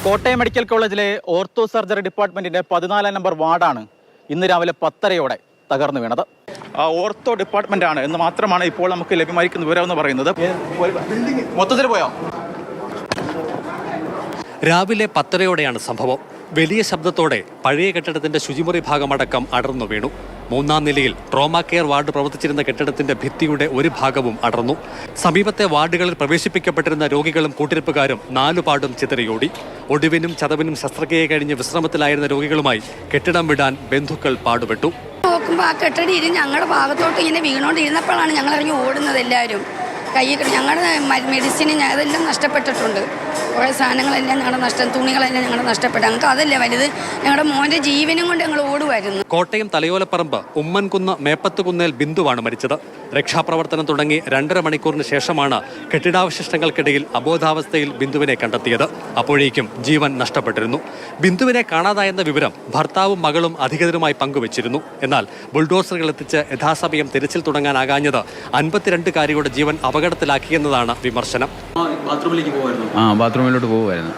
Kottayam medical കോളേജിലെ ortho surgery ഡിപ്പാർട്ട്മെന്റിന്റെ 14 number വാർഡാണ് ഇന്ന് രാവിലെ 10:30 തകർന്നു വീണത്. ഓർത്തോ ഡിപ്പാർട്ട്മെന്റ് ആണ് എന്ന് മാത്രമാണ് ഇപ്പോൾ നമുക്ക് ലഭ്യമായിരിക്കുന്ന വിവരം എന്ന് പറയുന്നത്. മൊത്തത്തിൽ പോയോ? രാവിലെ 10:30 സംഭവം. വലിയ ശബ്ദത്തോടെ പഴയ കെട്ടിടത്തിന്റെ ശുചിമുറി ഭാഗമടക്കം അടർന്നു വീണു. 3-ാം നിലയിൽ ട്രോമ കെയർ വാർഡ് പ്രവർത്തിച്ചിരുന്ന കെട്ടിടത്തിന്റെ ഭിത്തിയുടെ ഒരു ഭാഗവും അടർന്നു. സമീപത്തെ വാർഡുകളിൽ പ്രവേശിപ്പിക്കപ്പെട്ടിരുന്ന രോഗികളും കൂട്ടിരിപ്പുകാരും 4 പാടും ചിതറിയോടി. ഒടുവിനും ചതവിനും ശസ്ത്രക്രിയ കഴിഞ്ഞ് വിശ്രമത്തിലായിരുന്ന രോഗികളുമായി കെട്ടിടം വിടാൻ ബന്ധുക്കൾ പാടുപെട്ടു. നോക്കുമ്പോൾ ആ കെട്ടിടം ഇരുന്ന് ഞങ്ങളുടെ ഭാഗത്തോട്ട് ഇങ്ങനെ വീണുകൊണ്ടിരുന്നപ്പോഴാണ് ഞങ്ങൾ ഇറങ്ങി ഓടുന്നത്. എല്ലാവരും കയ്യിൽ ഞങ്ങളുടെ മെഡിസിന് അതെല്ലാം നഷ്ടപ്പെട്ടിട്ടുണ്ട്. കുറേ സാധനങ്ങളെല്ലാം ഞങ്ങളുടെ നഷ്ടം, തുണികളെല്ലാം ഞങ്ങളുടെ നഷ്ടപ്പെട്ടു. ഞങ്ങൾക്ക് അതല്ലേ വലുത്, ഞങ്ങളുടെ മോൻ്റെ ജീവനും കൊണ്ട് ഞങ്ങൾ ഓടുമായിരുന്നു. കോട്ടയം തലയോലപ്പറമ്പ് ഉമ്മൻകുന്ന് മേപ്പത്തുകുന്നേൽ ബിന്ദുവാണ് മരിച്ചത്. രക്ഷാപ്രവർത്തനം തുടങ്ങി 2.5 മണിക്കൂറിന് ശേഷമാണ് കെട്ടിടാവശിഷ്ടങ്ങൾക്കിടയിൽ അബോധാവസ്ഥയിൽ ബിന്ദുവിനെ കണ്ടെത്തിയത്. അപ്പോഴേക്കും ജീവൻ നഷ്ടപ്പെട്ടിരുന്നു. ബിന്ദുവിനെ കാണാതായെന്ന വിവരം ഭർത്താവും മകളും അധികൃതരുമായി പങ്കുവച്ചിരുന്നു. എന്നാൽ ബുൾഡോസറുകൾ എത്തിച്ച് യഥാസമയം തിരച്ചിൽ തുടങ്ങാനാകാഞ്ഞത് 52-കാരിയുടെ ജീവൻ അപകടത്തിലാക്കിയെന്നതാണ് വിമർശനം. ബാത്റൂമിലോട്ട് പോകുമായിരുന്നു.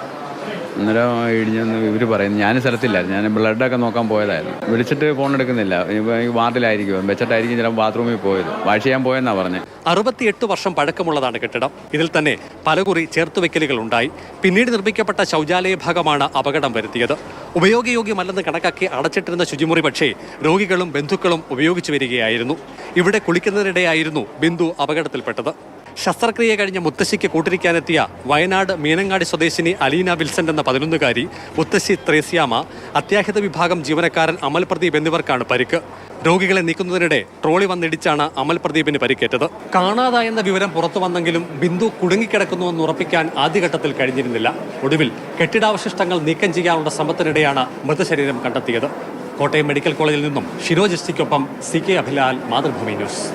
അന്നേരം ഇടിഞ്ഞെന്ന് ഇവർ പറയുന്നു. ഞാൻ സ്ഥലത്തില്ലായിരുന്നു, ഞാൻ ബ്ലഡൊക്കെ നോക്കാൻ പോയതായിരുന്നു. വിളിച്ചിട്ട് ഫോൺ എടുക്കുന്നില്ല. വാർഡിലായിരിക്കും, വെച്ചിട്ടായിരിക്കും ചിലപ്പോൾ ബാത്റൂമിൽ പോയത്. വാഷ് ചെയ്യാൻ പോയെന്നാണ് പറഞ്ഞത്. 68 വർഷം പഴക്കമുള്ളതാണ് കെട്ടിടം. ഇതിൽ തന്നെ പലകുറി ചേർത്തുവെക്കലുകൾ ഉണ്ടായി. പിന്നീട് നിർമ്മിക്കപ്പെട്ട ശൗചാലയ ഭാഗമാണ് അപകടം വരുത്തിയത്. ഉപയോഗയോഗ്യമല്ലെന്ന് കണക്കാക്കി അടച്ചിട്ടിരുന്ന ശുചിമുറി പക്ഷേ രോഗികളും ബന്ധുക്കളും ഉപയോഗിച്ചു വരികയായിരുന്നു. ഇവിടെ കുളിക്കുന്നതിനിടെയായിരുന്നു ബിന്ദു അപകടത്തിൽപ്പെട്ടത്. ശസ്ത്രക്രിയ കഴിഞ്ഞ് മുത്തശ്ശിക്ക് കൂട്ടിരിക്കാനെത്തിയ വയനാട് മീനങ്ങാടി സ്വദേശിനി അലീന വിൽസൺ എന്ന 11-കാരി, മുത്തശ്ശി ത്രേസ്യാമ, അത്യാഹിത വിഭാഗം ജീവനക്കാരൻ അമൽ പ്രദീപ് എന്നിവർക്കാണ് പരിക്ക്. രോഗികളെ നീക്കുന്നതിനിടെ ട്രോളി വന്നിടിച്ചാണ് അമൽ പ്രദീപിന് പരിക്കേറ്റത്. കാണാതായെന്ന വിവരം പുറത്തു വന്നെങ്കിലും ബിന്ദു കുടുങ്ങിക്കിടക്കുന്നുവെന്ന് ഉറപ്പിക്കാൻ ആദ്യഘട്ടത്തിൽ കഴിഞ്ഞിരുന്നില്ല. ഒടുവിൽ കെട്ടിടാവശിഷ്ടങ്ങൾ നീക്കം ചെയ്യാനുള്ള ശ്രമത്തിനിടെയാണ് മൃതശരീരം കണ്ടെത്തിയത്. കോട്ടയം മെഡിക്കൽ കോളേജിൽ നിന്നും ഷിനോജ് എസ്റ്റിക്കൊപ്പം CK അഭിലാൽ, മാതൃഭൂമി ന്യൂസ്.